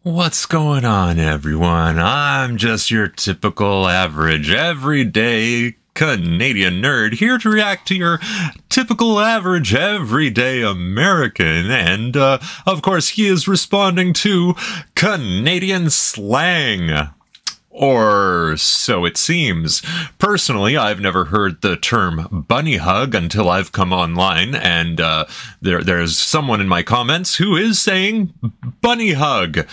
What's going on, everyone? I'm just your typical average, everyday Canadian nerd here to react to your typical average, everyday American. And, of course, he is responding to Canadian slang. Or so it seems. Personally, I've never heard the term bunny hug until I've come online, and there's someone in my comments who is saying bunny hug.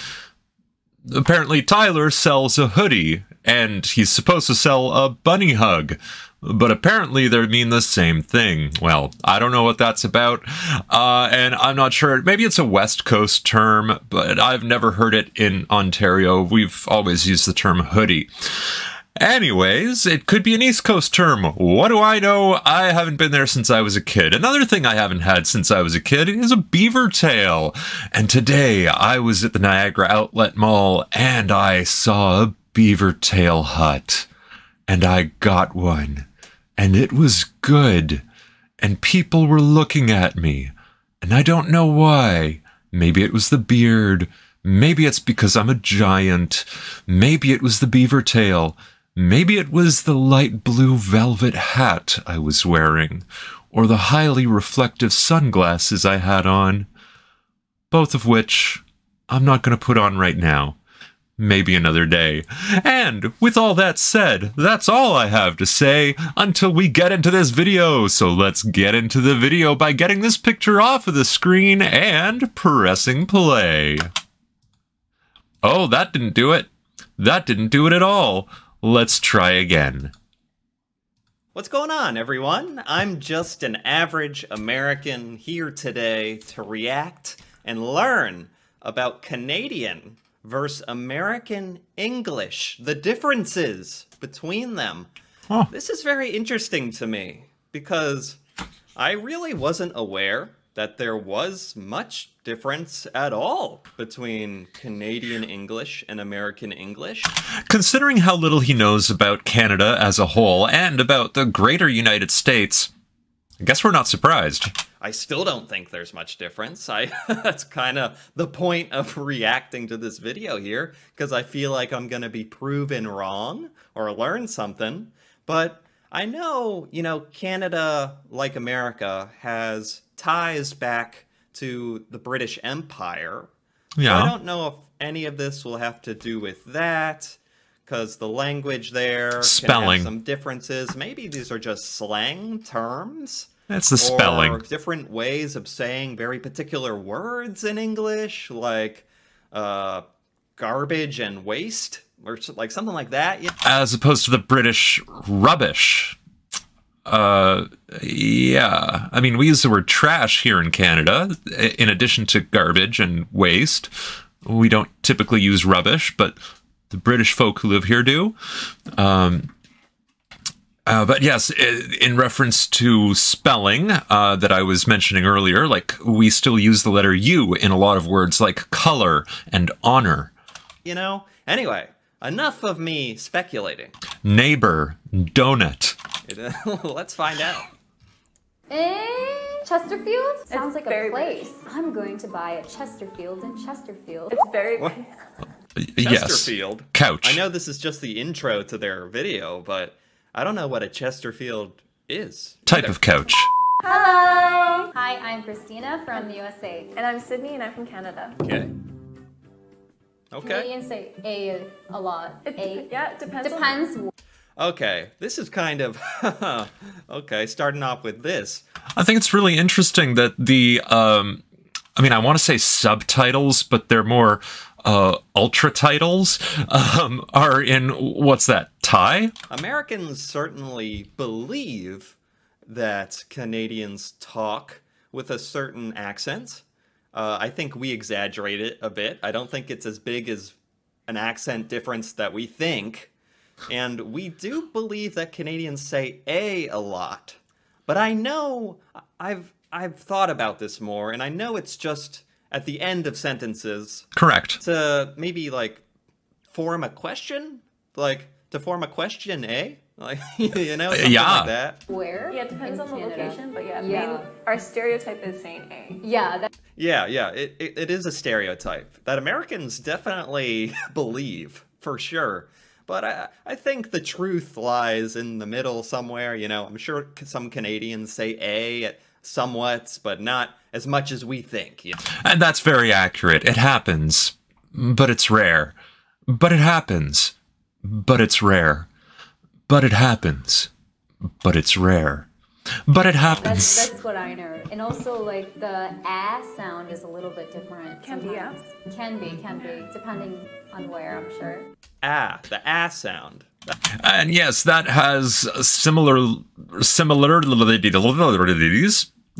Apparently Tyler sells a hoodie, and he's supposed to sell a bunny hug. But apparently they mean the same thing. Well, I don't know what that's about, and I'm not sure. Maybe it's a West Coast term, but I've never heard it in Ontario. We've always used the term hoodie. Anyways, it could be an East Coast term. What do I know? I haven't been there since I was a kid. Another thing I haven't had since I was a kid is a beaver tail. And today I was at the Niagara Outlet Mall and I saw a beaver tail hut. And I got one. And it was good. And people were looking at me. And I don't know why. Maybe it was the beard. Maybe it's because I'm a giant. Maybe it was the beaver tail. Maybe it was the light blue velvet hat I was wearing, or the highly reflective sunglasses I had on, both of which I'm not going to put on right now. Maybe another day. And with all that said, that's all I have to say until we get into this video. So let's get into the video by getting this picture off of the screen and pressing play. Oh, that didn't do it. That didn't do it at all. Let's try again. What's going on, everyone? I'm just an average American here today to react and learn about Canadian versus American English, the differences between them. Huh. This is very interesting to me because I really wasn't aware that there was much difference at all between Canadian English and American English. Considering how little he knows about Canada as a whole and about the greater United States, I guess we're not surprised. I still don't think there's much difference. That's kind of the point of reacting to this video here, because I feel like I'm going to be proven wrong or learn something. But I know, Canada, like America, has ties back to the British Empire. Yeah. So I don't know if any of this will have to do with that, because the language there spelling can have some differences. Maybe these are just slang terms. That's the spelling. Or different ways of saying very particular words in English, like garbage and waste, or like something like that. As opposed to the British rubbish. Yeah. I mean, we use the word trash here in Canada, in addition to garbage and waste. We don't typically use rubbish, but the British folk who live here do. But yes, in reference to spelling that I was mentioning earlier, like we still use the letter U in a lot of words like color and honor. Anyway, enough of me speculating. Neighbor, donut. Let's find out. Chesterfield? Sounds like a place. I'm going to buy a Chesterfield in Chesterfield. It's very... Chesterfield? Yes. Couch. I know this is just the intro to their video, but I don't know what a Chesterfield is. Type of couch. Hello! Hi, I'm Christina from the USA. And I'm Sydney, and I'm from Canada. Okay. Canadians say a lot. Yeah, it depends. Depends. Okay, this is kind of... okay, starting off with this. I think it's really interesting that the, I mean, I want to say subtitles, but they're more ultra titles, are in, what's that, Thai? Americans certainly believe that Canadians talk with a certain accent. I think we exaggerate it a bit. I don't think it's as big as an accent difference that we think. And we do believe that Canadians say a lot. But I know, I've thought about this more, and I know it's just at the end of sentences. Correct. To maybe, like, form a question? Like, to form a question, eh? Like, you know, something Yeah. like that. Where? Yeah, it depends In on the Canada. location, but yeah, Yeah. our stereotype is saying A. Yeah, Yeah, it is a stereotype that Americans definitely believe, for sure. But I think the truth lies in the middle somewhere, you know. I'm sure some Canadians say A somewhat, but not as much as we think. You know? And that's very accurate. It happens, but it's rare. But it happens, but it's rare. But it happens, but it's rare. But it happens. that's what I know. And also, like, the ah sound is a little bit different. Can be, yeah. Sometimes. Can be, depending on where, I'm sure. The ah sound. And yes, that has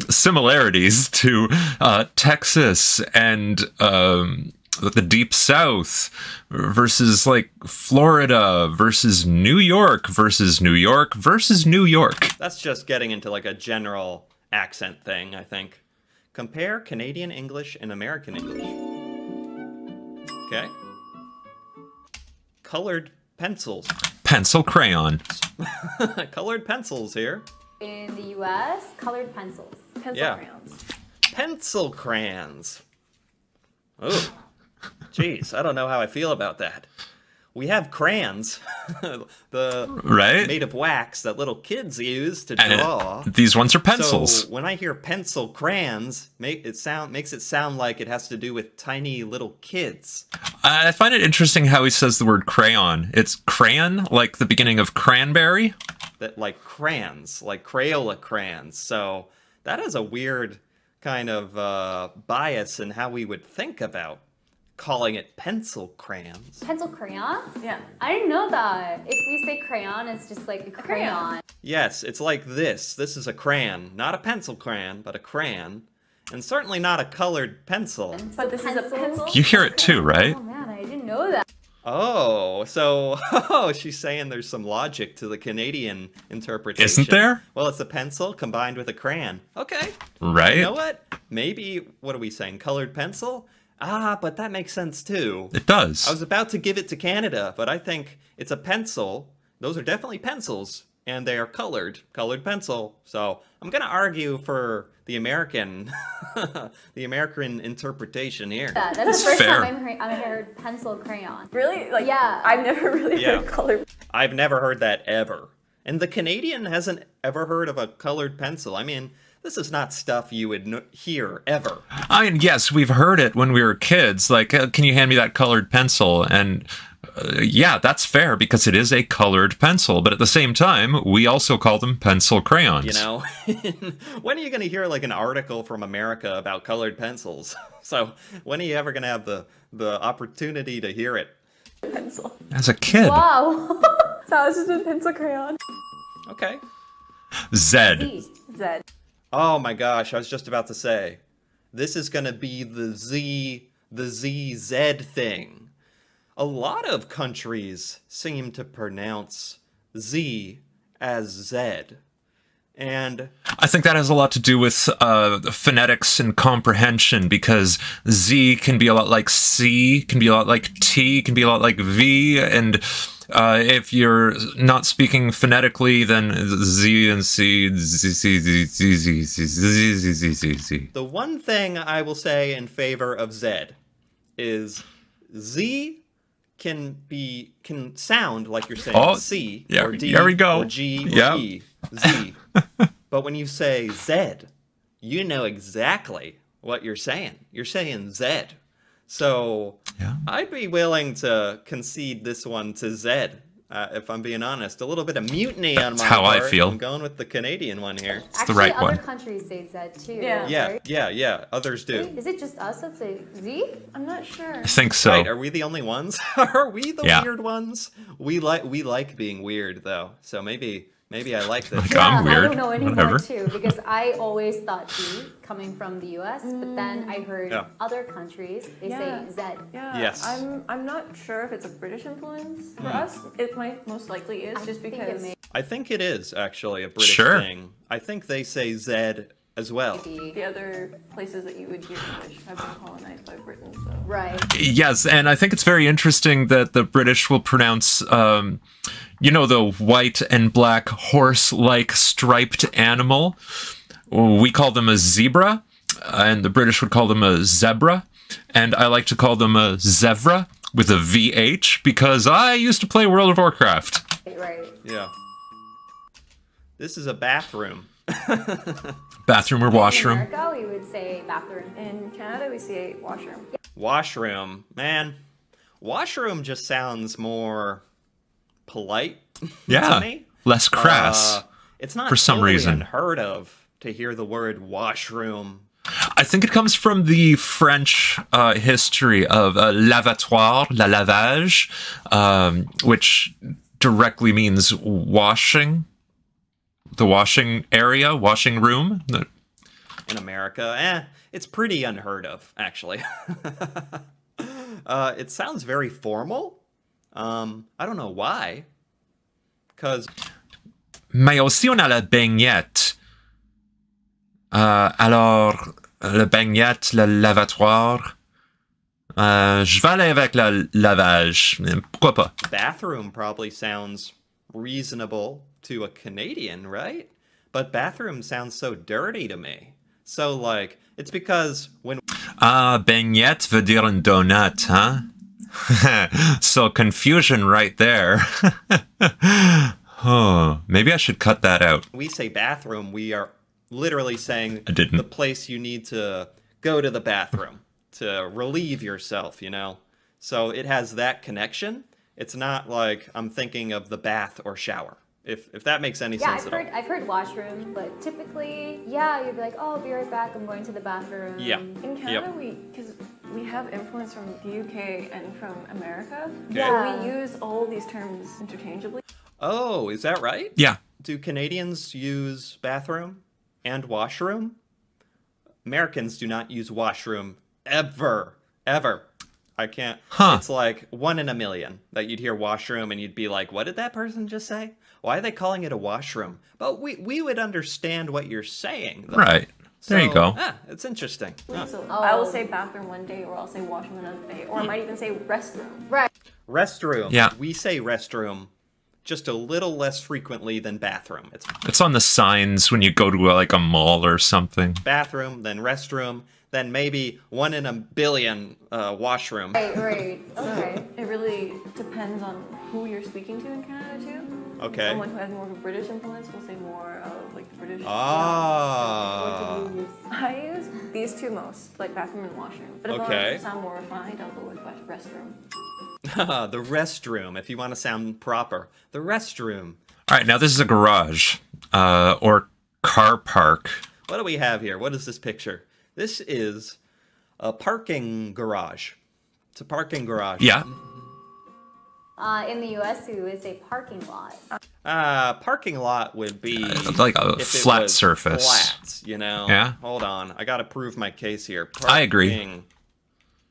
similarities to Texas and the Deep South versus like Florida versus New York versus New York versus New York. That's just getting into like a general accent thing, I think. Compare Canadian English and American English. Okay. Colored pencils. Pencil crayon. Colored pencils here. In the US, colored pencils. Pencil crayons. Pencil crayons. Oh, jeez, I don't know how I feel about that. We have crayons, Right? made of wax that little kids use to And draw. these ones are pencils. So when I hear pencil crayons, makes it sound like it has to do with tiny little kids. I find it interesting how he says the word crayon. It's crayon, like the beginning of cranberry. That like crayons, like Crayola crayons. So that is a weird kind of bias in how we would think about calling it pencil crayons. Pencil crayons? Yeah. I didn't know that. If we say crayon, it's just like a crayon. Yes, it's like this. This is a crayon, not a pencil crayon, but a crayon, and certainly not a colored pencil. But this is a pencil. You hear it too, right? Oh man, I didn't know that. Oh, so she's saying there's some logic to the Canadian interpretation. Isn't there? Well, it's a pencil combined with a crayon. Okay. Right? You know what? Maybe, what are we saying, colored pencil? Ah, but that makes sense too. It does. I was about to give it to Canada, but I think it's a pencil. Those are definitely pencils, and they are colored pencil. So I'm gonna argue for the American, the American interpretation here. That's the first fair. time I heard pencil crayon. Really? Like, Yeah. I've never really heard color. I've never heard that ever. And the Canadian hasn't ever heard of a colored pencil. I mean, this is not stuff you would hear ever. I mean, yes, we've heard it when we were kids. Like, can you hand me that colored pencil? And yeah, that's fair because it is a colored pencil. But at the same time, we also call them pencil crayons. You know, when are you going to hear like an article from America about colored pencils? So when are you ever going to have the opportunity to hear it? Pencil. As a kid. Wow. So it's just a pencil crayon. Okay. Zed. Z. Oh my gosh, I was just about to say, this is going to be the ZZ thing. A lot of countries seem to pronounce Z as Z. And I think that has a lot to do with phonetics and comprehension because Z can be a lot like C, can be a lot like T, can be a lot like V, and if you're not speaking phonetically, then Z and C, Z, Z, Z, Z, Z, Z, Z, Z, Z, Z, Z. the one thing I will say in favor of Z is Z can sound like you're saying C or D there we go. or G or Yep. E, Z. But when you say Z, you know exactly what you're saying. You're saying Z. So Yeah. I'd be willing to concede this one to Z, if I'm being honest. A little bit of mutiny on my how I part. feel. I'm going with the Canadian one here. It's the right other one. countries say Z too. Yeah. Right? Yeah. Others do. Is it just us that say Z? I'm not sure. I think so. Right, are we the only ones? Are we the Yeah. weird ones? We like being weird though. So maybe I like this. Like, I'm I weird. don't know anymore Whatever. too because I always thought Z coming from the US, but then I heard other countries they say Z. Yeah. Yes. I'm not sure if it's a British influence for us. It might most likely is just think it because may. I think it is actually a British Sure. thing. I think they say Z as well. The other places that you would hear English have been colonized by Britain, so. Right. Yes, and I think it's very interesting that the British will pronounce, you know, the white and black horse-like striped animal. We call them a zebra, and the British would call them a zebra. And I like to call them a zevra with a VH because I used to play World of Warcraft. Right. Yeah. This is a bathroom. Bathroom or washroom? In America, we would say bathroom. In Canada, we say washroom. Washroom. Man, washroom just sounds more polite to me. Less crass. It's not for some totally reason. unheard of to hear the word washroom. I think it comes from the French history of lavatoire, la lavage, which directly means washing. The washing area, washing room. In America, it's pretty unheard of, actually. It sounds very formal. I don't know why. Because... Mais aussi on a la baignette. Alors, la baignette, le lavatoire. Je vais aller avec la lavage. Pourquoi pas? Bathroom probably sounds reasonable to a Canadian, right? But bathroom sounds so dirty to me. So, like, it's because when... Baignette veut dire une donut, huh? So, confusion right there. Oh, maybe I should cut that out. we say bathroom, we are literally saying I didn't. the place you need to go to the bathroom to relieve yourself, you know? So it has that connection. It's not like I'm thinking of the bath or shower. If that makes any sense at all. I've heard washroom, but typically, yeah, you'd be like, oh, I'll be right back, I'm going to the bathroom. Yeah. In Canada, because we have influence from the UK and from America, Yeah. so we use all these terms interchangeably. Oh, is that right? Yeah. Do Canadians use bathroom and washroom? Americans do not use washroom ever. Ever. I can't. Huh. It's like 1 in a million that you'd hear washroom and you'd be like, what did that person just say? Why are they calling it a washroom? But we would understand what you're saying, though. Right. There you go. It's interesting. Huh. So I will say bathroom one day, or I'll say washroom another day, or I might even say restroom. Right. Restroom. Yeah. We say restroom just a little less frequently than bathroom. It's It's on the signs when you go to like a mall or something. bathroom, then restroom, then maybe 1 in a billion washroom. Right. Okay. It really depends on who you're speaking to in Canada too. Okay. Someone who has more of a British influence will say more of like the British. Ah. I use these two most, like bathroom and washroom. But if I want Okay. to sound more refined, I'll go with restroom. The restroom, if you want to sound proper. The restroom. All right, now this is a garage or car park. What do we have here? What is this picture? This is a parking garage. It's a parking garage. Yeah. In the US, we would say parking lot. Parking lot would be Like a if it flat was surface. Flat, you know? Yeah. Hold on. I got to prove my case here. I agree.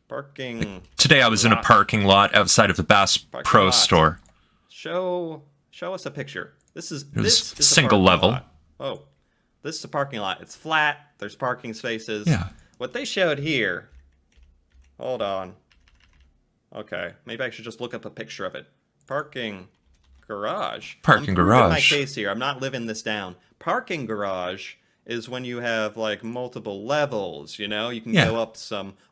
Parking. Today I was in a lot. parking lot outside of the Bass Parking Pro lot. store. Show us a picture. This is was this is a single parking level. lot. Oh, this is a parking lot. It's flat. There's parking spaces. Yeah. What they showed here. Hold on. Okay, maybe I should just look up a picture of it. Parking garage. Parking I'm proving my garage. case here. I'm not living this down. Parking garage is when you have like multiple levels. You know, you can Yeah. go up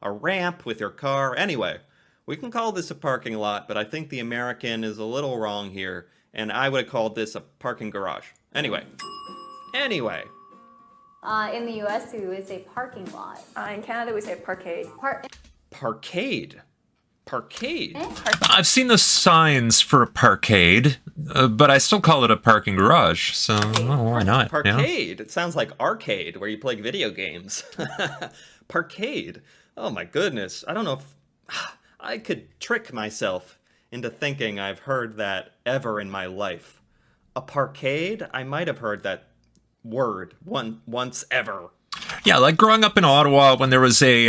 a ramp with your car. Anyway, we can call this a parking lot, but I think the American is a little wrong here, and I would have called this a parking garage. Anyway. In the US, we would say parking lot. In Canada, we say parkade. Parkade. Parkade. I've seen the signs for a parkade, but I still call it a parking garage. So why not? you know? Parkade. It sounds like arcade where you play video games. Parkade. Oh my goodness. I don't know if I could trick myself into thinking I've heard that ever in my life. A parkade? I might have heard that word once ever. Yeah, like growing up in Ottawa when there was a,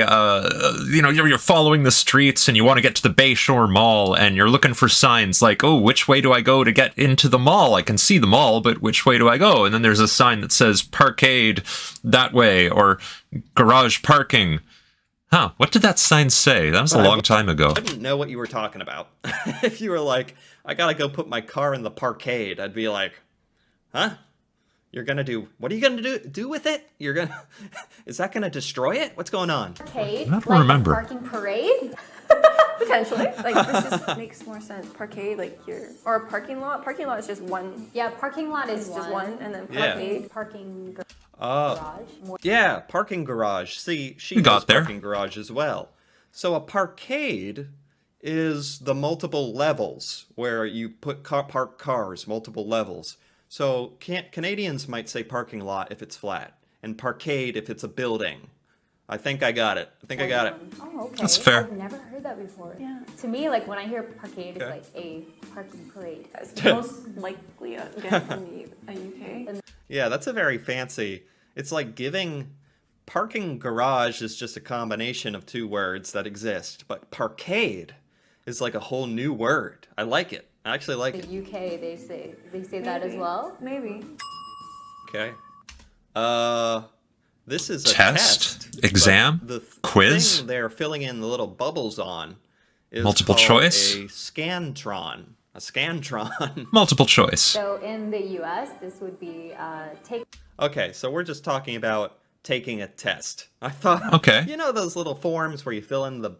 you know, you're following the streets and you want to get to the Bayshore Mall and you're looking for signs like, oh, which way do I go to get into the mall? I can see the mall, but which way do I go? And then there's a sign that says Parkade that way or garage parking. Huh, what did that sign say? That was a long time ago. I didn't know what you were talking about. If you were like, I gotta go put my car in the Parkade, I'd be like, huh? You're gonna do, what are you gonna do with it? You're gonna, is that gonna destroy it? What's going on? Parkade? I don't like remember. Parking parade? Potentially. Like, this just makes more sense. Parkade, like or a parking lot. Parking lot is just one. Yeah, parking lot is Just one, and then Yeah. parkade. Parking garage. Yeah, parking garage. See, she We got does there. parking garage as well. So a parkade is the multiple levels where you put park cars, multiple levels. So Canadians might say parking lot if it's flat, and parkade if it's a building. I think I got it. I think I got it. Oh, okay. That's fair. I've never heard that before. Yeah. To me, like when I hear parkade, Okay. it's like a parking parade. It's most likely again from the UK. Yeah, that's a very fancy. It's like giving parking garage is just a combination of two words that exist, but parkade is like a whole new word. I like it. I actually like The it. UK, they say that as well. Maybe. Okay. This is a Test? test. Exam? but the Quiz? thing they're filling in the little bubbles on is Multiple called choice? a scantron. A scantron. Multiple choice. So in the US, this would be take. Okay, so we're just talking about taking a test. I thought, Okay. you know those little forms where you fill in the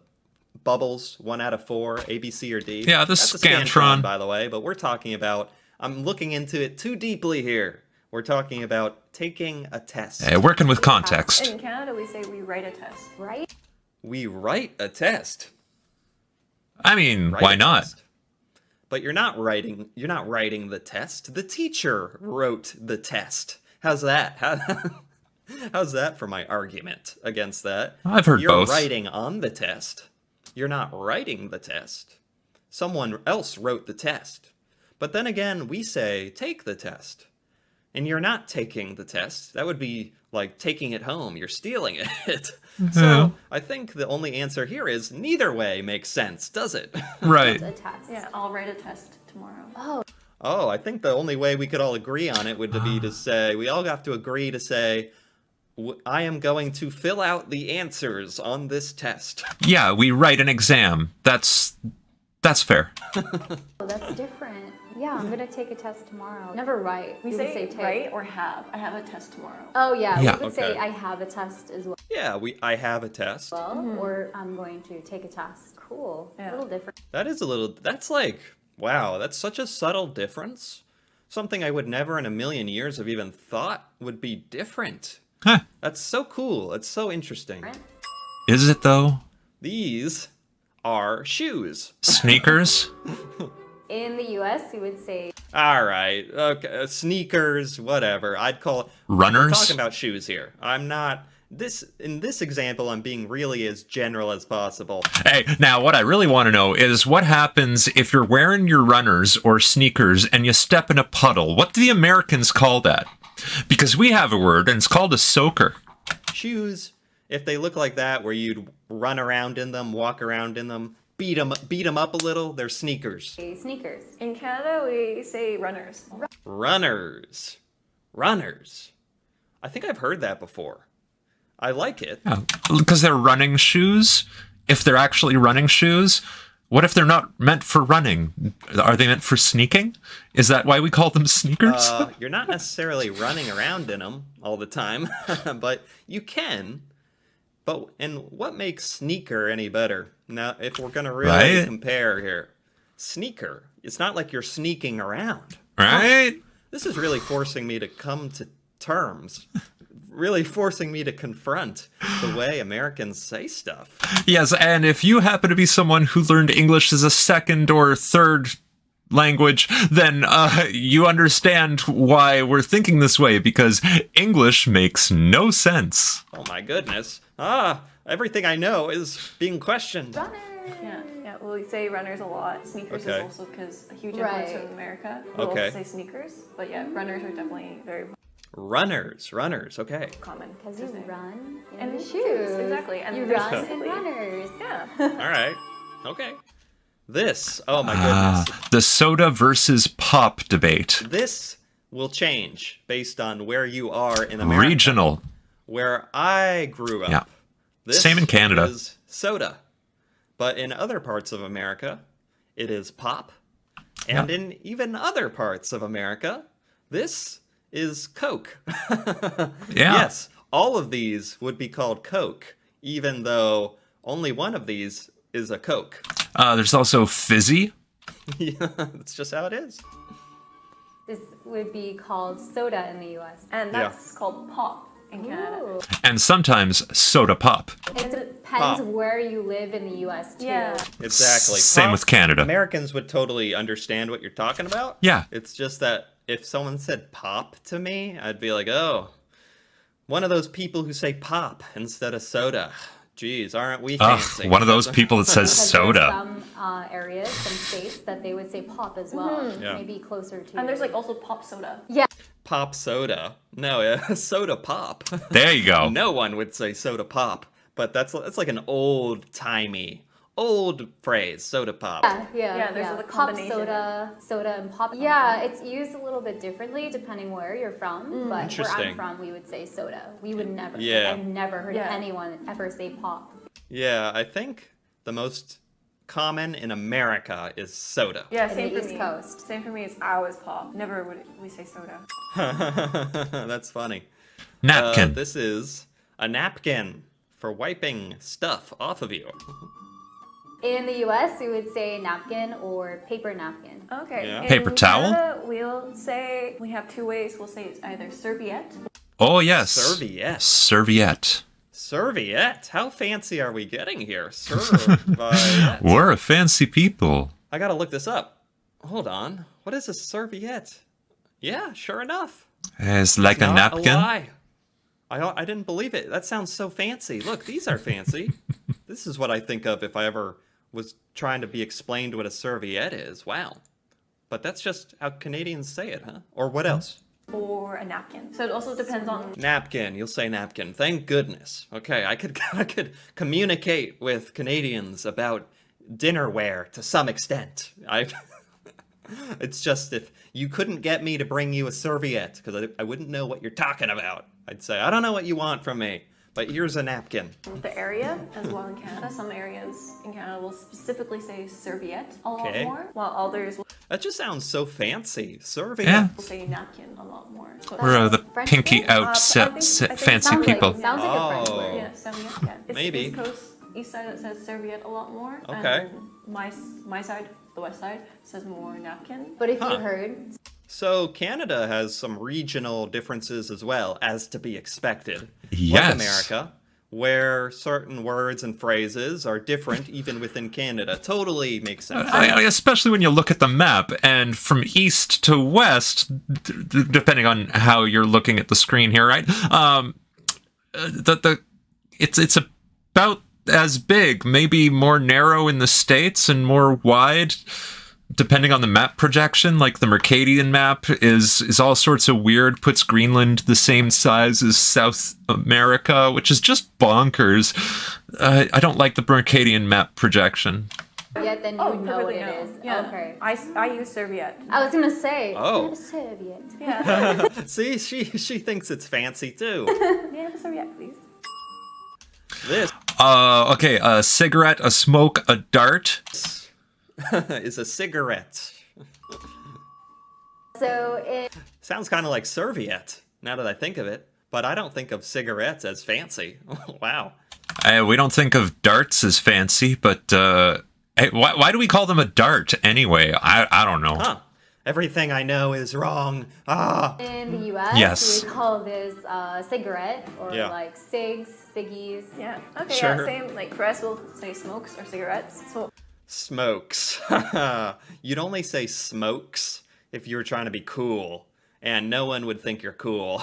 bubbles, 1 out of 4, A, B, C, or D? Yeah, the That's a scantron. by the way, but we're talking about, I'm looking into it too deeply here. We're talking about taking a test. Hey, working with context. In Canada, we say we write a test. Right? We write a test. I mean, Write why a not? test. But you're not writing the test. The teacher wrote the test. How's that? How's that for my argument against that? I've heard You're both. writing on the test. You're not writing the test. Someone else wrote the test. But then again, we say, take the test. And you're not taking the test. That would be like taking it home. You're stealing it. So I think the only answer here is neither way makes sense, does it? Right. A test. Yeah, I'll write a test tomorrow. Oh, Oh, I think the only way we could all agree on it would be to say, we all have to agree to say, I am going to fill out the answers on this test. Yeah, we write an exam. That's fair. that's different. Yeah, I'm gonna take a test tomorrow. Never write. We would say take. write or have. I have a test tomorrow. Oh yeah, Yeah. we would say Okay. I have a test as well. Yeah, I have a test. Or I'm going to take a test. Cool. Yeah. A little different. That's like, wow, that's such a subtle difference. Something I would never in a million years have even thought would be different. Huh. That's so cool. It's so interesting. Is it though? These are shoes. Sneakers? In the US, you would say All right, okay, sneakers, whatever. I'd call it. Runners? We're talking about shoes here. I'm not. In this example, I'm being really as general as possible. Hey, now what I really want to know is what happens if you're wearing your runners or sneakers and you step in a puddle? What do the Americans call that? Because we have a word and it's called a soaker. Shoes, if they look like that, where you'd run around in them, walk around in them, beat them up a little, they're sneakers. sneakers. In Canada, we say runners. Runners. Runners. I think I've heard that before. I like it. Because they're running shoes? If they're actually running shoes, what if they're not meant for running? Are they meant for sneaking? Is that why we call them sneakers? You're not necessarily running around in them all the time, but you can. And what makes sneaker any better? Now, if we're going to really Right? compare here, sneaker, it's not like you're sneaking around. Right? This is really forcing me to come to terms, really forcing me to confront the way Americans say stuff. Yes, and if you happen to be someone who learned English as a second or third language, then you understand why we're thinking this way, because English makes no sense. Oh my goodness. Everything I know is being questioned. Yeah, well, we say runners a lot. Sneakers Okay. is also because a huge influence Right. from America. We'll Okay. also say sneakers, but yeah, runners are definitely very. Runners. Okay. Common. Because you run in And the shoes, shoes. exactly. And you there's run in specifically- runners. Yeah. All right. Okay. This. Oh my goodness. The soda versus pop debate. This will change based on where you are in America. Regional. Where I grew up. Yeah. This Same in Canada. is soda. But in other parts of America, it is pop. And in even other parts of America, this is Coke. Yeah. Yes, all of these would be called Coke, even though only one of these is a Coke. There's also fizzy. Yeah, that's just how it is. This would be called soda in the U.S. And that's called pop in Canada. Ooh. And sometimes soda pop. It depends Pop. where you live in the U.S. too. Yeah. Exactly. Same Pop, with Canada. Americans would totally understand what you're talking about. Yeah. It's just that if someone said pop to me, I'd be like, oh, one of those people who say pop instead of soda. Geez, aren't we fancy? One of those people that says Because soda. there's some areas, some states that they would say pop as well. Yeah. Maybe closer to. And there's like also pop soda. yeah. Pop soda. No, soda pop. There you go. No one would say soda pop, but that's like an old-timey, old phrase, soda pop. Yeah, there's the pop combination. soda and pop. Yeah, it's used a little bit differently depending where you're from. But where Interesting. I'm from, we would say soda. We would never. Yeah. I've never heard Yeah. anyone ever say pop. Yeah, I think the most common in America is soda. Yeah, In same the for East me. Coast. Same for me. It's always pop. Never would we say soda. That's funny. Napkin. This is a napkin for wiping stuff off of you. In the U.S., we would say napkin or paper napkin. Okay. Yeah. In Paper towel? Canada, we'll say we have two ways. We'll say it's either serviette. Oh, yes. Serviette. Serviette. Serviette? How fancy are we getting here? Serviette. We're a fancy people. I gotta look this up. Hold on. What is a serviette? Yeah, sure enough. It's like a Not napkin. lie. I didn't believe it. That sounds so fancy. Look, these are fancy. This is what I think of if I ever was trying to be explained what a serviette is. Wow. But that's just how Canadians say it, huh? Or what else? Or a napkin. So it also depends on. Napkin. You'll say napkin. Thank goodness. Okay, I could communicate with Canadians about dinnerware to some extent. It's just if you couldn't get me to bring you a serviette, because I wouldn't know what you're talking about. I'd say, I don't know what you want from me, but here's a napkin. The area as well in Canada. Some areas in Canada will specifically say serviette a lot Okay. more, while others will That just sounds so fancy. Serviette. Yeah. say napkin a lot more. So We're the French pinky word? out I think it fancy Sounds people. Like, sounds like a French Oh. word. yeah, serviette. Yeah. It's Maybe. East Coast, east side it says serviette a lot more. Okay. And then my side, the west side, says more napkin. But if Huh. you heard, So Canada has some regional differences as well, as to be expected. Yes. Like America, where certain words and phrases are different even within Canada. Totally makes sense. Especially when you look at the map, and from east to west, depending on how you're looking at the screen here, right? It's about as big, maybe more narrow in the States and more wide, depending on the map projection. Like the Mercadian map is all sorts of weird, puts Greenland the same size as South America, which is just bonkers. I don't like the Mercadian map projection. yet then you would know what perfectly it no. is. Yeah. Okay. I use serviette. I was gonna say. Oh. Soviet. Yeah. See, she thinks it's fancy too. May I have a serviette, please? This Okay, a cigarette, a smoke, a dart. is a cigarette. So it. Sounds kind of like serviette, now that I think of it. But I don't think of cigarettes as fancy. Wow. We don't think of darts as fancy, but hey, why do we call them a dart anyway? I don't know. Huh. Everything I know is wrong. Ah. In the U.S., Yes. we call this cigarette or Yeah. like cigs, ciggies. Yeah. Okay. Sure. Yeah. Same. Like for us, we'll say smokes or cigarettes. So Smokes. You'd only say smokes if you were trying to be cool, and no one would think you're cool.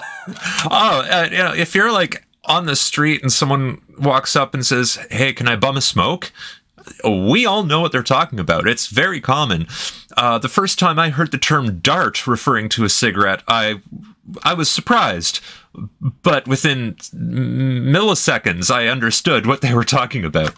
If you're like on the street and someone walks up and says, "Hey, can I bum a smoke?" we all know what they're talking about. It's very common. The first time I heard the term dart referring to a cigarette, I was surprised. But within milliseconds, I understood what they were talking about.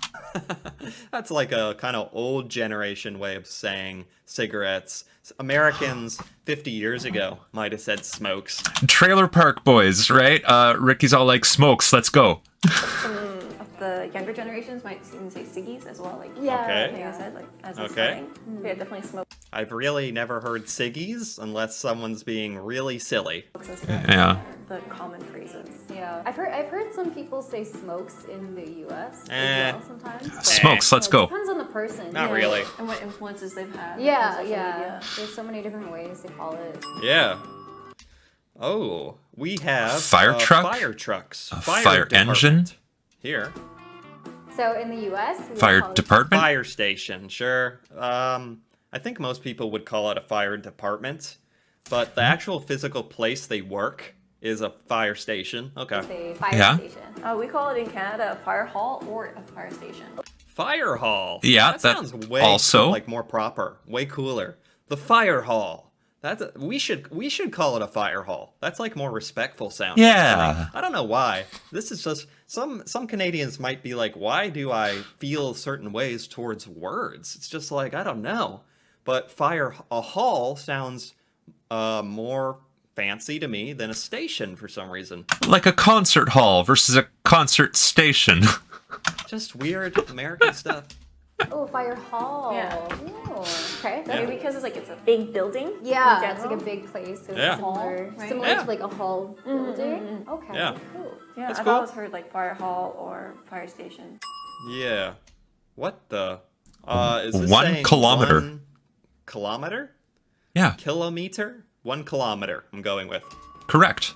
That's like a kind of old generation way of saying cigarettes. Americans 50 years ago might have said smokes. Trailer Park Boys, right? Ricky's all like, smokes, let's go. Some of the younger generations might even say ciggies as well. Like, Yeah. Okay. like I said, like as a Okay. slang. Yeah, definitely smoke. I've really never heard ciggies unless somene's being really silly. Yeah. The common phrases. Yeah, I've heard some people say smokes in the U.S. Eh. as well sometimes. but, Smokes, let's it go. Depends on the person. Not really. And what influences they've had. Yeah, on social yeah. media. There's so many different ways to call it. Yeah. Oh, we have Fire truck? fire trucks, A fire engine? department. Here, So in the U.S., we would Fire call it- department? fire station. Sure. I think most people would call it a fire department, but the actual physical place they work is a fire station. Okay. say fire Yeah. station. We call it in Canada a fire hall or a fire station. Fire hall. Yeah, that that sounds way also- like more proper, way cooler. The fire hall. We should call it a fire hall. That's like more respectful sounding. Yeah. I don't know why. This is just some Canadians might be like, why do I feel certain ways towards words? It's just like I don't know. But a hall sounds more fancy to me than a station for some reason. Like a concert hall versus a concert station. Just weird American stuff. Oh, fire hall. Yeah. Ooh, okay. Yeah. Maybe because it's like it's a big building. Yeah, in it's like a general. big place. So Yeah. it's similar, Right. similar Yeah. to like a hall building. Okay. Yeah. Cool. Yeah, That's I've cool. always heard like fire hall or fire station. Yeah. What the? Is this 1 saying kilometer. 1 kilometer? Yeah, Kilometer? 1 kilometer, I'm going with. correct.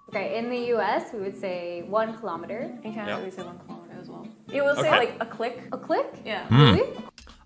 Okay, in the U.S., we would say 1 kilometer. In Canada, Yeah. we say 1 kilometer as well. You will say Okay. like a click. A click? Yeah. Really?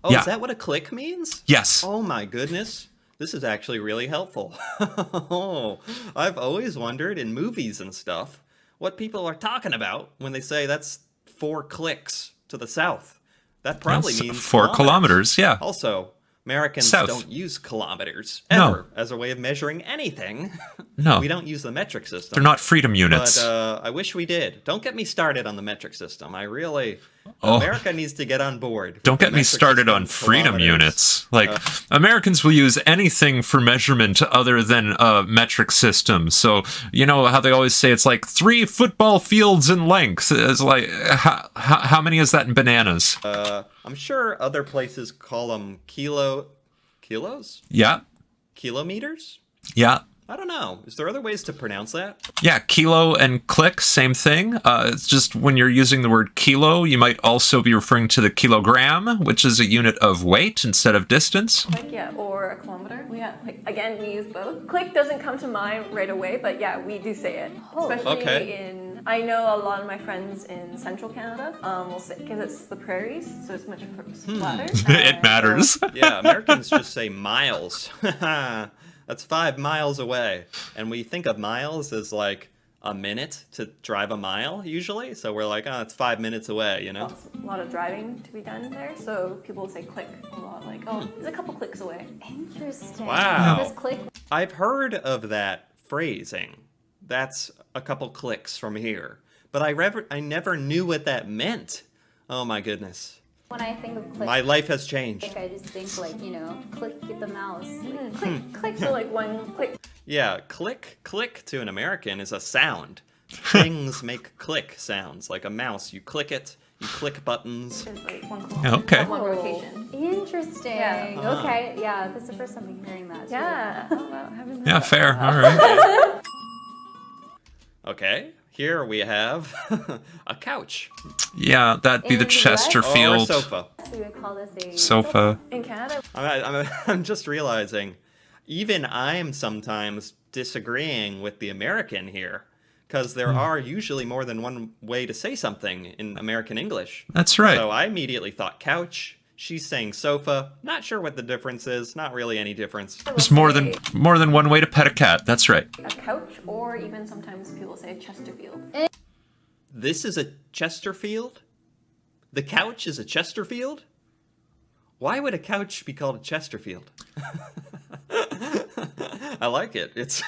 Oh, Yeah. is that what a click means? Yes. Oh my goodness. This is actually really helpful. Oh, I've always wondered in movies and stuff what people are talking about when they say that's 4 clicks to the south. That probably That's means 4 kilometers, yeah. Also, Americans South. don't use kilometers No. ever as a way of measuring anything. No. We don't use the metric system. They're not freedom units. But I wish we did. Don't get me started on the metric system. I really... Oh. America needs to get on board. with Don't the get me metric started system, on freedom kilometers. units. Like, Americans will use anything for measurement other than a metric system. So, you know how they always say it's like 3 football fields in length. It's like, how many is that in bananas? I'm sure other places call them kilos? Yeah. Kilometers? Yeah. I don't know. Is there other ways to pronounce that? Yeah, kilo and click, same thing. It's just when you're using the word kilo, you might also be referring to the kilogram, which is a unit of weight instead of distance. Click, yeah, or a kilometer. Yeah, like again, we use both. Click doesn't come to mind right away, but yeah, we do say it. Oh. Especially Okay. I know a lot of my friends in central Canada will say, because it's the prairies, so it's much flatter. It matters. Yeah, Americans just say miles. That's 5 miles away. And we think of miles as like a minute to drive a mile usually. So we're like, oh, it's 5 minutes away, you know? A lot of driving to be done there, so people will say click a lot, like, oh, it's a couple clicks away. Interesting. Wow. This click. I've heard of that phrasing. That's a couple clicks from here. But I never knew what that meant. Oh my goodness. When I think of click, My life has changed. I just think like, you know, click the mouse. Like, Click, click, so like one click. Yeah, click to an American is a sound. Things make click sounds. Like a mouse, you click it, you click buttons. Is like 1 kilometer. Okay. One rotation. Interesting. Yeah. Okay. Yeah, this is the first time I'm hearing that. too. Yeah. Oh, wow, haven't heard Yeah, that. fair. All right. Okay, here we have a couch. Yeah, that'd be In the the US? Or a Chesterfield sofa. We would call this a sofa. In Canada, I'm just realizing, even I'm sometimes disagreeing with the American here. Because there are usually more than one way to say something in American English. That's right. So I immediately thought couch. She's saying sofa. Not sure what the difference is. Not really any difference. There's more than one way to pet a cat. That's right. a couch, or even sometimes people say Chesterfield. This is a Chesterfield? The couch is a Chesterfield? Why would a couch be called a Chesterfield? I like it. It's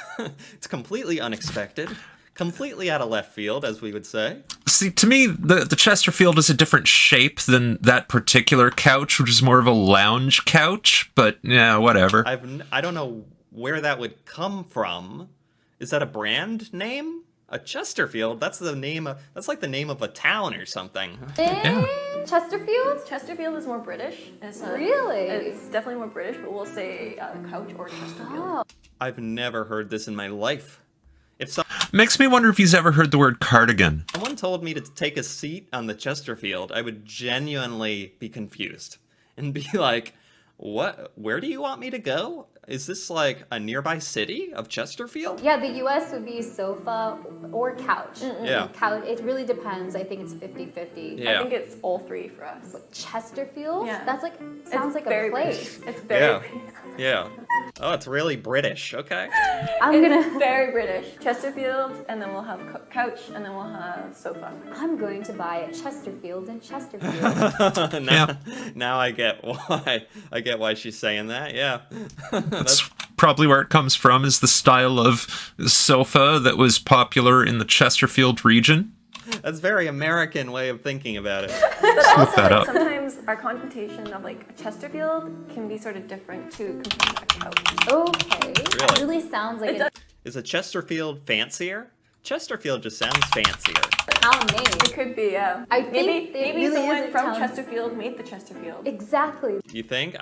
completely unexpected, completely out of left field, as we would say. See, to me, the Chesterfield is a different shape than that particular couch, which is more of a lounge couch. But yeah, whatever. I don't know where that would come from. Is that a brand name? A Chesterfield? That's the name of, that's like the name of a town or something. Yeah. Chesterfield? Chesterfield is more British. Really? It's definitely more British, but we'll say couch or Chesterfield. Oh. I've never heard this in my life. If Makes me wonder if he's ever heard the word cardigan. someone told me to take a seat on the Chesterfield, I would genuinely be confused and be like, what? Where do you want me to go? Is this like a nearby city of Chesterfield? Yeah, the US would be sofa or couch. Yeah. Couch, it really depends. I think it's 50-50. Yeah. I think it's all three for us. Chesterfield? Yeah. That's like, sounds like a place. British. It's very Yeah. Yeah. Oh, it's really British. Okay. I'm gonna very British. Chesterfield, and then we'll have couch, and then we'll have sofa. I'm going to buy a Chesterfield in Chesterfield. Now I get why. I get why she's saying that. Yeah. That's probably where it comes from, is the style of sofa that was popular in the Chesterfield region. That's a very American way of thinking about it. But also, that like, up. sometimes our connotation of like a Chesterfield can be sort of different to compared to a couch. Okay. That Really? really sounds like a Is a Chesterfield fancier? Chesterfield just sounds fancier. town name. It could be, yeah. I think maybe it really someone is a from town. Chesterfield made the Chesterfield. Exactly. You think?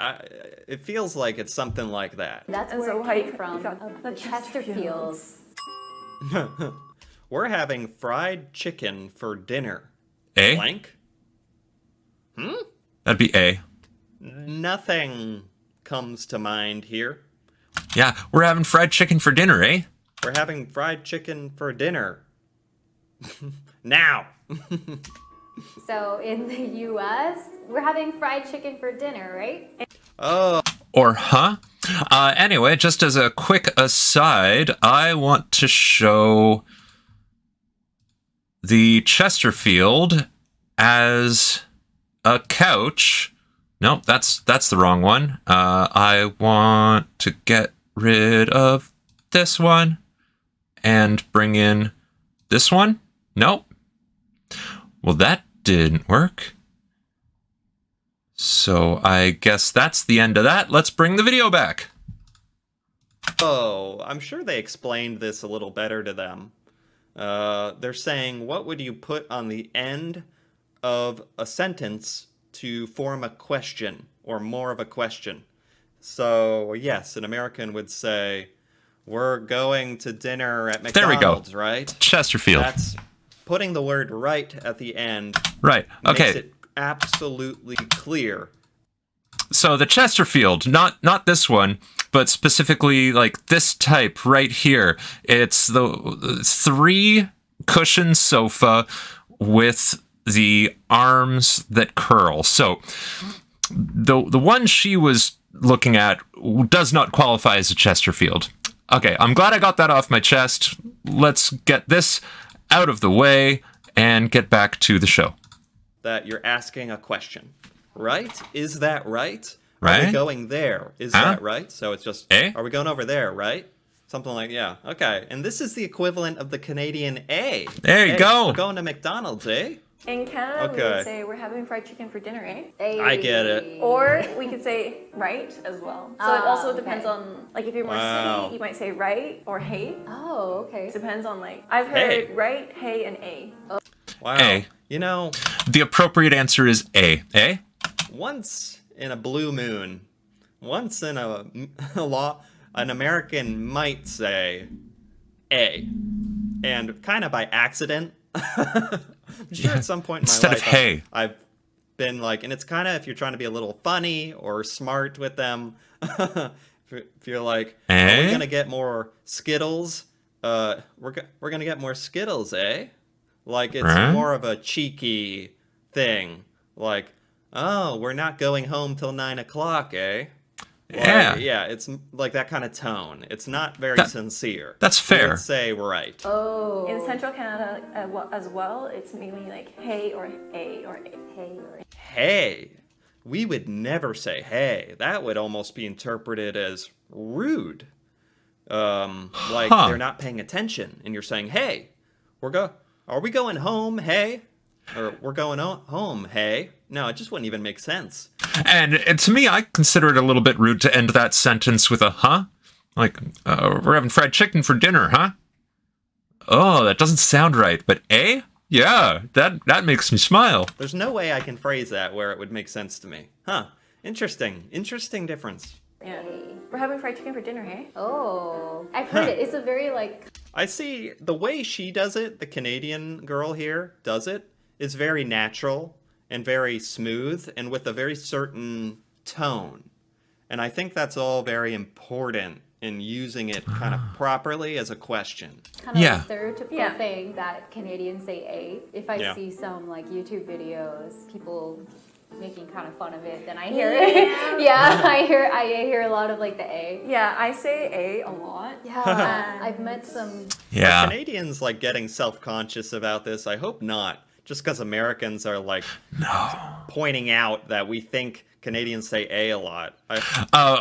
It feels like it's something like that. That's And where so it why came you from. got The the Chesterfields. We're having fried chicken for dinner. A? Blank? That'd be A. Nothing comes to mind here. Yeah, we're having fried chicken for dinner, eh? We're having fried chicken for dinner. Now. So in the US, we're having fried chicken for dinner, right? Oh. Or huh? Anyway, just as a quick aside, I want to show the Chesterfield as a couch. Nope, that's the wrong one. I want to get rid of this one and bring in this one. Nope. Well, that didn't work. So I guess that's the end of that. Let's bring the video back. Oh, I'm sure they explained this a little better to them. They're saying, what would you put on the end of a sentence to form a question, or more of a question? So, yes, an American would say, we're going to dinner at There we go. McDonald's, right? Chesterfield. That's putting the word right at the end. Right. Okay. Makes it absolutely clear. So the Chesterfield, not this one, but specifically like this type right here. It's the 3 cushion sofa with the arms that curl. So the one she was looking at does not qualify as a Chesterfield. Okay, I'm glad I got that off my chest. Let's get this out of the way and get back to the show. That you're asking a question, right? Is that right? Are Right? we going there? Is Huh? that right? So it's just, Eh? are we going over there, right? Something like, yeah, okay. And this is the equivalent of the Canadian A. There you Hey, go. We're going to McDonald's, eh? In Canada, we Okay. would say we're having fried chicken for dinner, eh? I get it. Or we could say right as well. So it also depends okay. on, like if you're more Wow. city, you might say right or hey. Oh, okay. It depends on like, I've heard Hey. right, hey, and a. Wow. A. You know, The appropriate answer is A. Eh? once in a blue moon, once in an American might say A. And kind of by accident. I'm sure at some point in my Instead life of hey. I've been like, and it's kind of if you're trying to be a little funny or smart with them, if you're like, are Eh? we gonna get more Skittles? We're gonna get more Skittles, eh? Like it's Huh? more of a cheeky thing. Like, oh, we're not going home till 9 o'clock, eh? Like, Yeah. yeah, it's like that kind of tone. It's not very That- sincere. that's We fair. would say right. Oh. In Central Canada as well, it's mainly like hey or a or a. Hey, or Hey, we would never say hey. That would almost be interpreted as rude. Like they're not paying attention, and you're saying, hey, are we going home, hey? Or we're going home, hey? No, it just wouldn't even make sense. And to me, I consider it a little bit rude to end that sentence with a huh? Like, we're having fried chicken for dinner, huh? Oh, that doesn't sound right, but eh? Yeah, that makes me smile. There's no way I can phrase that where it would make sense to me. Huh. Interesting. Interesting difference. Yeah. We're having fried chicken for dinner, hey? Oh, I've heard it. It's a very, like... I see the way she does it, the Canadian girl here does it, is very natural and very smooth and with a very certain tone. And I think that's all very important in using it kind of properly as a question. Kind of a stereotypical thing that Canadians say A. If I see some like YouTube videos, people making kind of fun of it, then I hear it. I hear a lot of like the A. Yeah, I say A a lot. Yeah, I've met some. Yeah. Are Canadians like getting self-conscious about this? I hope not. Just because Americans are like pointing out that we think Canadians say A a lot.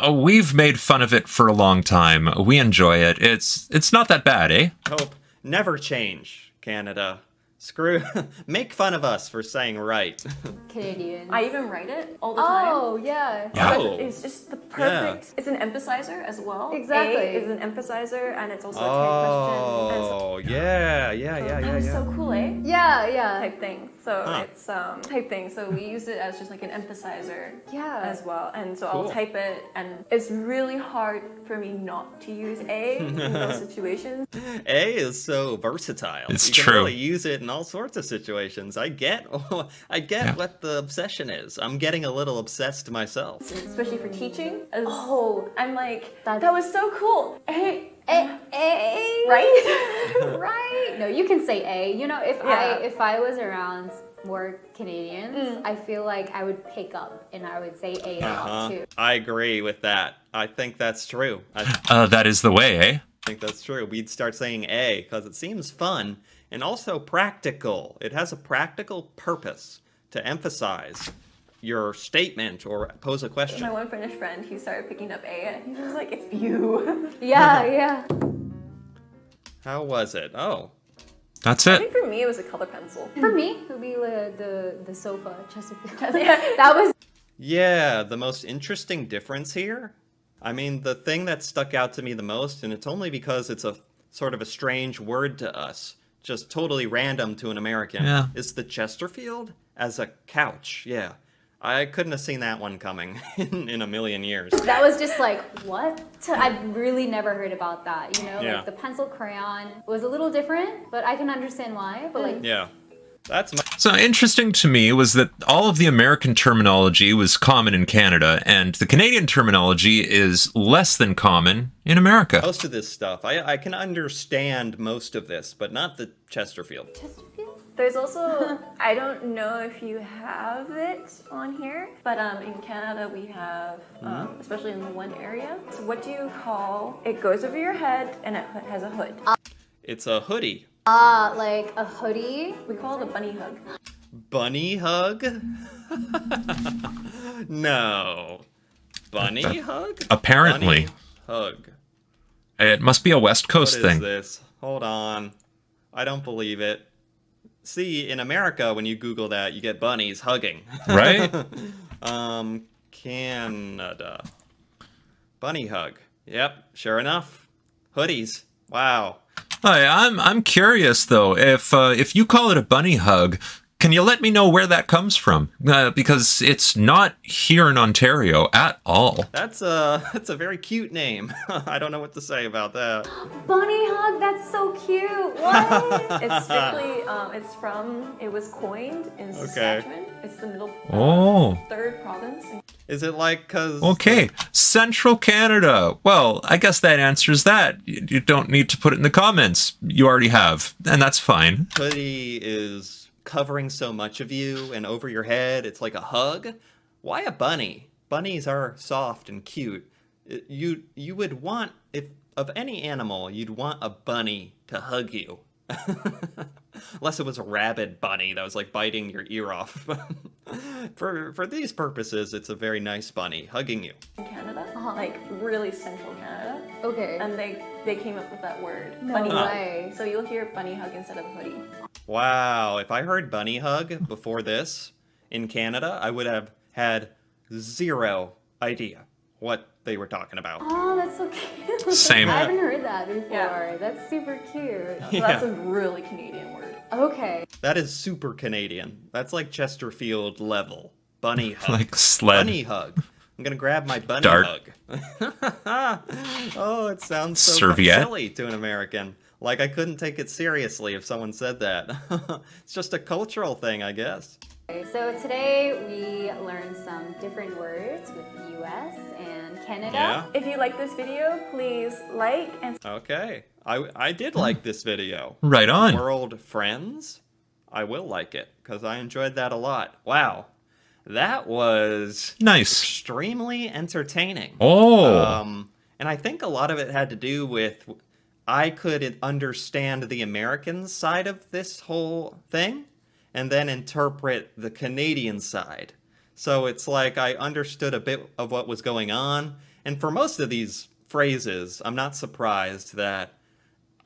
We've made fun of it for a long time. We enjoy it. It's not that bad, eh? Hope never change, Canada. Screw, make fun of us for saying right. Canadian. I even write it all the time. Oh, yeah. It's just the perfect, it's an emphasizer as well. Exactly. A is an emphasizer, and it's also a type question. Yeah. It's so cool, eh? Yeah. Type thing. So it's type thing. So we use it as just like an emphasizer as well. And so I'll type it, and it's really hard for me not to use A in those situations. A is so versatile. It's you true. can really use it in all sorts of situations. I get what the obsession is. I'm getting a little obsessed myself. Especially for teaching. I'm like, that was so cool. A. Right? Right. No, you can say A. You know, if I was around more Canadians, I feel like I would pick up and I would say A a lot too. I agree with that. I think that's true. That is the way, eh? I think that's true. We'd start saying A because it seems fun and also practical. It has a practical purpose to emphasize your statement or pose a question. My one Finnish friend, he started picking up A and he was like, it's you. Yeah. How was it? Oh. That's it. I think for me it was a color pencil. For me, it would be the sofa, Chesterfield. That was... Yeah, the most interesting difference here, I mean, the thing that stuck out to me the most, and it's only because it's a sort of a strange word to us, just totally random to an American, is the Chesterfield as a couch. Yeah. I couldn't have seen that one coming in a million years. That was just like, what? I've really never heard about that, you know? Like the pencil crayon was a little different, but I can understand why. But like, So interesting to me was that all of the American terminology was common in Canada, and the Canadian terminology is less than common in America. Most of this stuff, I can understand most of this, but not the Chesterfield. There's also, I don't know if you have it on here, but in Canada we have, especially in the one area. So what do you call, it goes over your head and it has a hood. It's a hoodie. Like a hoodie? We call it a bunny hug. Bunny hug? No. Bunny hug? Apparently. Bunny hug. It must be a West Coast thing. What is this? Hold on. I don't believe it. See, in America, when you Google that, you get bunnies hugging. Right? Canada. Bunny hug. Yep, sure enough. Hoodies. Wow. Hi, I'm curious though. If you call it a bunny hug, can you let me know where that comes from? Because it's not here in Ontario at all. That's a very cute name. I don't know what to say about that. Bunny hug, that's so cute. What? It's strictly, it was coined in Saskatchewan. It's the middle, third province. Is it like, cause... Okay, Central Canada. Well, I guess that answers that. You don't need to put it in the comments. You already have, and that's fine. Hoodie is covering so much of you and over your head. It's like a hug. Why a bunny? Bunnies are soft and cute. You would want, if of any animal, you'd want a bunny to hug you. Unless it was a rabid bunny that was like biting your ear off. For these purposes, it's a very nice bunny hugging you. In Canada, like really central Canada. Okay. And they came up with that word. No bunny way. hug. So you'll hear bunny hug instead of hoodie. Wow, if I heard bunny hug before this in Canada, I would have had zero idea what they were talking about. Oh, that's so cute. Same. I haven't heard that before. Yeah. That's super cute. So that's a really Canadian word. Okay. That is super Canadian. That's like Chesterfield level. Bunny hug. Like sled. Bunny hug. I'm gonna grab my bunny Dart. hug. Oh, it sounds so Serviette. silly to an American. Like I couldn't take it seriously if someone said that. It's just a cultural thing, I guess. Okay, so today we learned some different words with the US and Canada. Yeah. If you like this video, please like and Okay. I did like this video. Right on. World Friends. I will like it because I enjoyed that a lot. Wow. That was Nice. extremely entertaining. Oh. And I think a lot of it had to do with I could understand the American side of this whole thing and then interpret the Canadian side. So it's like I understood a bit of what was going on. And for most of these phrases, I'm not surprised that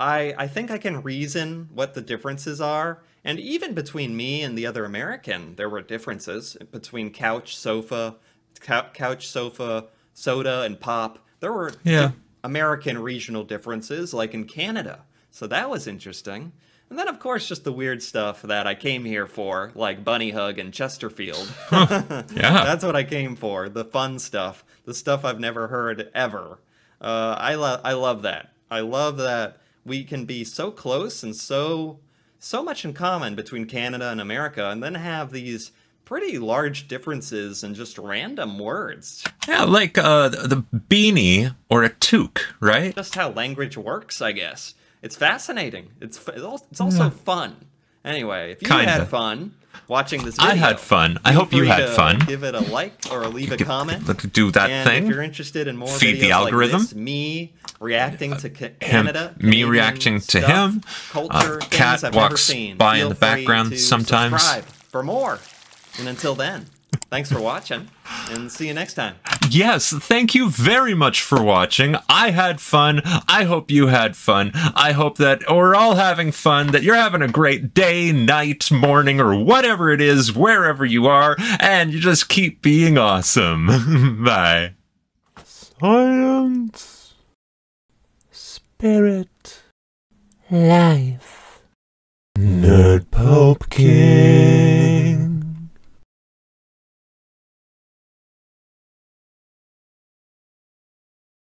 I think I can reason what the differences are. And even between me and the other American, there were differences between couch, sofa, soda, and pop. There were American regional differences, like in Canada. So that was interesting. And then, of course, just the weird stuff that I came here for, like Bunny Hug and Chesterfield. Yeah. That's what I came for, the fun stuff, the stuff I've never heard ever. I love that. I love that we can be so close and so much in common between Canada and America, and then have these pretty large differences in just random words. Yeah, like the beanie or a toque, right? Just how language works, I guess. It's fascinating. It's also fun. Anyway, if you had fun watching this video, I had fun. I hope you had fun. Give it a like or leave a comment. Do that and thing. If you're interested in more Feed videos the algorithm. like this, me reacting to Canada, me Canadian reacting to stuff, him. culture, Cat things I've walks never seen. by Feel in the free background to sometimes. subscribe for more. And until then, thanks for watching, and see you next time. Yes, thank you very much for watching. I had fun. I hope you had fun. I hope that we're all having fun, that you're having a great day, night, morning, or whatever it is, wherever you are, and you just keep being awesome. Bye. Science. Spirit. Life. Nerd Pope King.